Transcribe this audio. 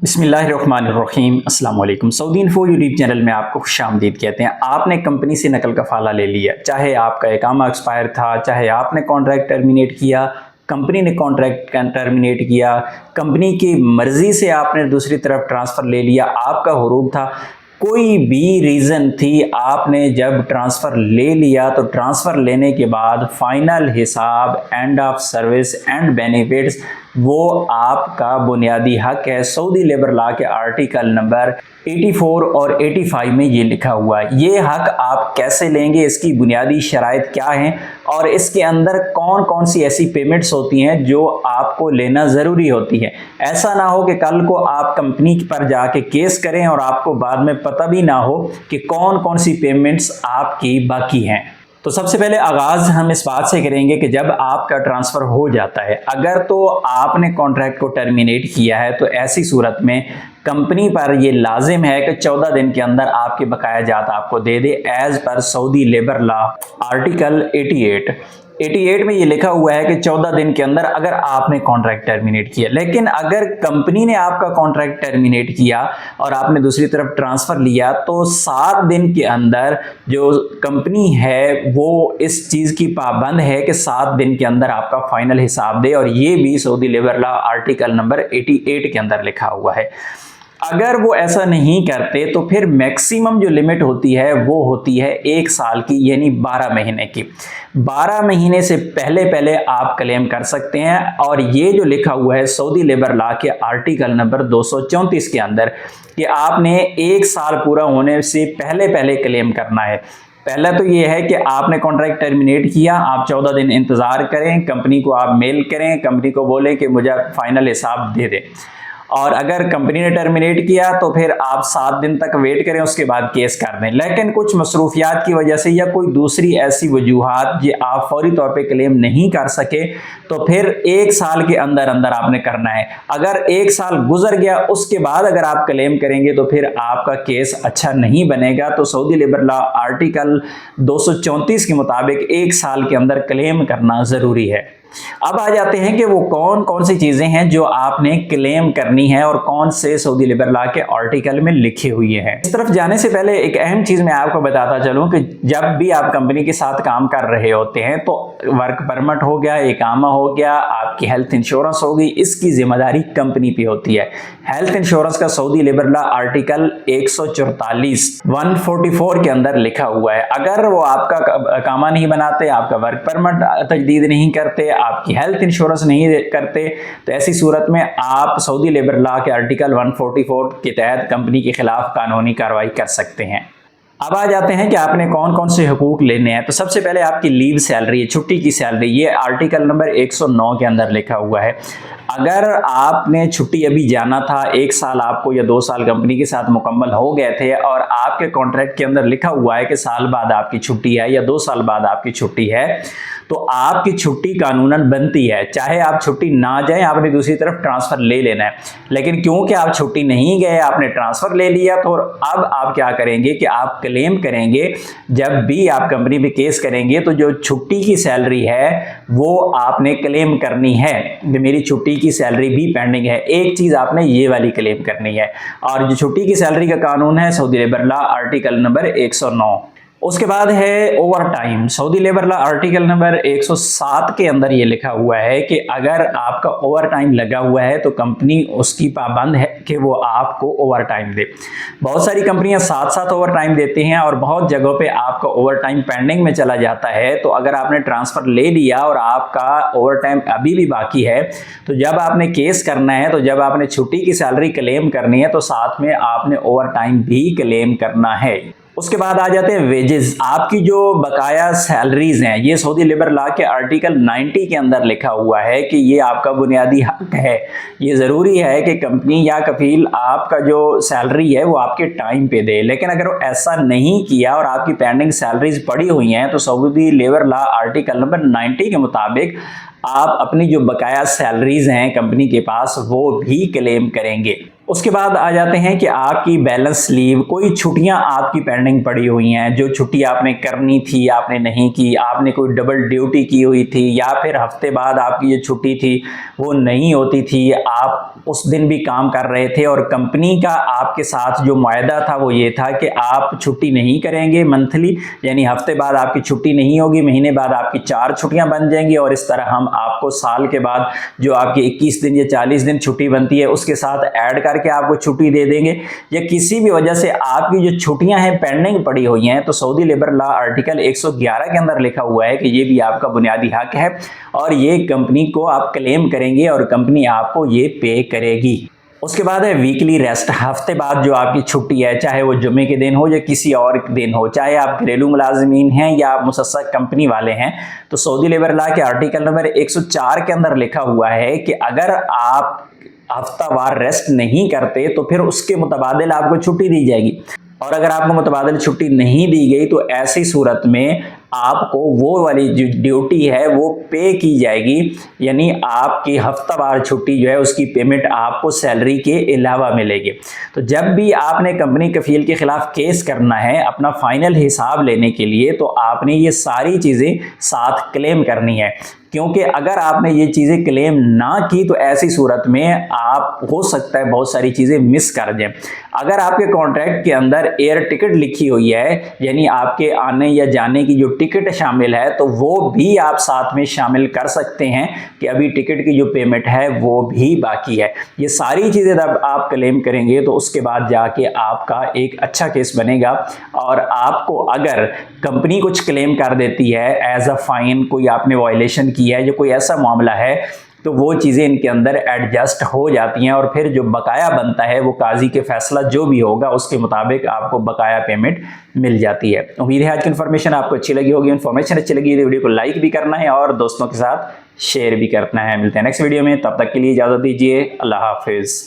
बिस्मिल्लाहिर्रहमानिर्रहीम अस्सलाम वालेकुम। सऊदी इन्फो यूट्यूब चैनल में आपको खुशामदीद कहते हैं। आपने कंपनी से नकल कफाला ले लिया, चाहे आपका इकामा एक्सपायर था, चाहे आपने कॉन्ट्रैक्ट टर्मिनेट किया, कंपनी ने कॉन्ट्रैक्ट टर्मिनेट किया, कंपनी की मर्ज़ी से आपने दूसरी तरफ ट्रांसफ़र ले लिया, आपका हुरूब था, कोई भी रीज़न थी, आपने जब ट्रांसफ़र ले लिया तो ट्रांसफ़र लेने के बाद फाइनल हिसाब, end of service and benefits वो आपका बुनियादी हक है। सऊदी लेबर लॉ के आर्टिकल नंबर 84 और 85 में ये लिखा हुआ है। ये हक आप कैसे लेंगे, इसकी बुनियादी शराइत क्या हैं और इसके अंदर कौन कौन सी ऐसी पेमेंट्स होती हैं जो आपको लेना ज़रूरी होती है। ऐसा ना हो कि कल को आप कंपनी पर जाके केस करें और आपको बाद में पता भी ना हो कि कौन कौन सी पेमेंट्स आपकी बाकी हैं। तो सबसे पहले आगाज़ हम इस बात से करेंगे कि जब आपका ट्रांसफ़र हो जाता है, अगर तो आपने कॉन्ट्रैक्ट को टर्मिनेट किया है तो ऐसी सूरत में कंपनी पर ये लाजिम है कि 14 दिन के अंदर आपके बकाया जात आपको दे दे, as per Saudi labour law article 88 में ये लिखा हुआ है कि 14 दिन के अंदर अगर आपने कॉन्ट्रैक्ट टर्मिनेट किया। लेकिन अगर कंपनी ने आपका कॉन्ट्रैक्ट टर्मिनेट किया और आपने दूसरी तरफ ट्रांसफ़र लिया तो 7 दिन के अंदर जो कंपनी है वो इस चीज़ की पाबंद है कि 7 दिन के अंदर आपका फाइनल हिसाब दे, और ये भी Saudi labour law article number 88 के अंदर लिखा हुआ है। अगर वो ऐसा नहीं करते तो फिर मैक्सिमम जो लिमिट होती है वो होती है 1 साल की, यानी 12 महीने की। 12 महीने से पहले पहले आप क्लेम कर सकते हैं, और ये जो लिखा हुआ है सऊदी लेबर लॉ के आर्टिकल नंबर 234 के अंदर कि आपने 1 साल पूरा होने से पहले पहले क्लेम करना है। पहला तो ये है कि आपने कॉन्ट्रैक्ट टर्मिनेट किया, आप 14 दिन इंतज़ार करें, कंपनी को आप मेल करें, कंपनी को बोलें कि मुझे फाइनल हिसाब दे दे। और अगर कंपनी ने टर्मिनेट किया तो फिर आप 7 दिन तक वेट करें, उसके बाद केस कर दें। लेकिन कुछ मसरूफियात की वजह से या कोई दूसरी ऐसी वजूहात जो आप फौरी तौर पे क्लेम नहीं कर सके तो फिर 1 साल के अंदर अंदर आपने करना है। अगर 1 साल गुजर गया उसके बाद अगर आप क्लेम करेंगे तो फिर आपका केस अच्छा नहीं बनेगा। तो सऊदी लेबर लॉ आर्टिकल 234 के मुताबिक 1 साल के अंदर क्लेम करना ज़रूरी है। अब आ जाते हैं कि वो कौन कौन सी चीज़ें हैं जो आपने क्लेम करनी है और कौन से सऊदी लेबर लॉ के आर्टिकल में लिखे हुए हैं। इस तरफ जाने से पहले एक अहम चीज़ मैं आपको बताता चलूं कि जब भी आप कंपनी के साथ काम कर रहे होते हैं तो वर्क परमिट हो गया, इकामा हो गया, आपकी हेल्थ इंश्योरेंस हो गई, इसकी जिम्मेदारी कंपनी पे होती है। हेल्थ इंश्योरेंस का सऊदी लेबर लॉ आर्टिकल 144 के अंदर लिखा हुआ है। अगर वो आपका इकामा नहीं बनाते, आपका वर्क परमिट तजदीद नहीं करते, आपकी हेल्थ इंश्योरेंस नहीं करते, तो ऐसी सूरत में आप सऊदी लेबर लॉ के आर्टिकल 144 के तहत कंपनी के खिलाफ कानूनी कार्रवाई कर सकते हैं। अब आ जाते हैं कि आपने कौन कौन से हुकूक लेने हैं। तो सबसे पहले आपकी लीव सैलरी है, छुट्टी की सैलरी, ये आर्टिकल नंबर 109 के अंदर लिखा हुआ है। अगर आपने छुट्टी अभी जाना था, 1 साल आपको या 2 साल कंपनी के साथ मुकम्मल हो गए थे और आपके कॉन्ट्रैक्ट के अंदर लिखा हुआ है कि साल बाद आपकी छुट्टी है या 2 साल बाद आपकी छुट्टी है, तो आपकी छुट्टी कानूनन बनती है। चाहे आप छुट्टी ना जाए, आपने दूसरी तरफ ट्रांसफ़र ले लेना है। लेकिन क्योंकि आप छुट्टी नहीं गए, आपने ट्रांसफ़र ले लिया, तो अब आप क्या करेंगे कि आप क्लेम करेंगे। जब भी आप कंपनी पे केस करेंगे तो जो छुट्टी की सैलरी है वो आपने क्लेम करनी है कि मेरी छुट्टी की सैलरी भी पेंडिंग है। एक चीज़ आपने ये वाली क्लेम करनी है। और जो छुट्टी की सैलरी का कानून है Saudi labour law article number 109। उसके बाद है over time. Saudi labour law article number 107 के अंदर ये लिखा हुआ है कि अगर आपका ओवर टाइम लगा हुआ है तो कंपनी उसकी पाबंद है कि वो आपको ओवर टाइम दे। बहुत सारी कंपनियां साथ साथ ओवर टाइम देती हैं और बहुत जगहों पे आपका ओवर टाइम पेंडिंग में चला जाता है। तो अगर आपने ट्रांसफ़र ले लिया और आपका ओवर टाइम अभी भी बाकी है तो जब आपने केस करना है, तो जब आपने छुट्टी की सैलरी क्लेम करनी है तो साथ में आपने ओवर टाइम भी क्लेम करना है। उसके बाद आ जाते हैं वेजेस। आपकी जो बकाया सैलरीज हैं ये सऊदी लेबर लॉ के आर्टिकल 90 के अंदर लिखा हुआ है कि ये आपका बुनियादी हक है। ये ज़रूरी है कि कंपनी या कफील आपका जो सैलरी है वो आपके टाइम पे दे। लेकिन अगर वो ऐसा नहीं किया और आपकी पेंडिंग सैलरीज पड़ी हुई हैं तो Saudi labour law article number 90 के मुताबिक आप अपनी जो बकाया सैलरीज हैं कंपनी के पास वो भी क्लेम करेंगे। उसके बाद आ जाते हैं कि आपकी बैलेंस लीव, कोई छुट्टियां आपकी पेंडिंग पड़ी हुई हैं, जो छुट्टी आपने करनी थी आपने नहीं की, आपने कोई डबल ड्यूटी की हुई थी, या फिर हफ्ते बाद आपकी जो छुट्टी थी वो नहीं होती थी, आप उस दिन भी काम कर रहे थे और कंपनी का आपके साथ जो मुआहदा था वो ये था कि आप छुट्टी नहीं करेंगे मंथली, यानी हफ्ते बाद आपकी छुट्टी नहीं होगी, महीने बाद आपकी 4 छुट्टियां बन जाएंगी और इस तरह हम आपको साल के बाद जो आपकी 21 दिन या 40 दिन छुट्टी बनती है उसके साथ ऐड करके आपको छुट्टी दे देंगे। या किसी भी वजह से आपकी जो छुट्टियां हैं पेंडिंग पड़ी हुई हैं, तो सऊदी लेबर लॉ आर्टिकल 111 के अंदर लिखा हुआ है कि ये भी आपका बुनियादी हक है और ये कंपनी को आप क्लेम करेंगे और कंपनी आपको ये पे करेगी। उसके बाद है वीकली रेस्ट, हफ्ते बाद जो आपकी छुट्टी है, चाहे वो जुम्मे के दिन हो या किसी और दिन हो, चाहे आप घरेलू मुलाजमीन हैं या आप मुसस्सा कंपनी वाले हैं, तो सऊदी लेबर लॉ के आर्टिकल नंबर 104 के अंदर लिखा हुआ है कि अगर आप हफ्तावार रेस्ट नहीं करते तो फिर उसके मुतबादिल आपको छुट्टी दी जाएगी, और अगर आपको मुतबादिल छुट्टी नहीं दी गई तो ऐसी सूरत में आपको वो वाली जो ड्यूटी है वो पे की जाएगी, यानी आपकी हफ्तावार छुट्टी जो है उसकी पेमेंट आपको सैलरी के अलावा मिलेगी। तो जब भी आपने कंपनी कफील के खिलाफ केस करना है अपना फाइनल हिसाब लेने के लिए, तो आपने ये सारी चीज़ें साथ क्लेम करनी है, क्योंकि अगर आपने ये चीज़ें क्लेम ना की तो ऐसी सूरत में आप हो सकता है बहुत सारी चीज़ें मिस कर दें। अगर आपके कॉन्ट्रैक्ट के अंदर एयर टिकट लिखी हुई है, यानी आपके आने या जाने की जो टिकट शामिल है, तो वो भी आप साथ में शामिल कर सकते हैं कि अभी टिकट की जो पेमेंट है वो भी बाकी है। ये सारी चीज़ें जब आप क्लेम करेंगे तो उसके बाद जाके आपका एक अच्छा केस बनेगा, और आपको अगर कंपनी कुछ क्लेम कर देती है एज अ फाइन, कोई आपने वायलेशन किया है, जो कोई ऐसा मामला है, तो वो चीज़ें इनके अंदर एडजस्ट हो जाती हैं और फिर जो बकाया बनता है वो काजी के फैसला जो भी होगा उसके मुताबिक आपको बकाया पेमेंट मिल जाती है। उम्मीद है आज की इन्फॉर्मेशन आपको अच्छी लगी होगी। इन्फॉर्मेशन अच्छी लगी तो वीडियो को लाइक भी करना है और दोस्तों के साथ शेयर भी करना है। मिलते हैं नेक्स्ट वीडियो में, तब तक के लिए इजाज़त दीजिए। अल्लाह हाफिज़।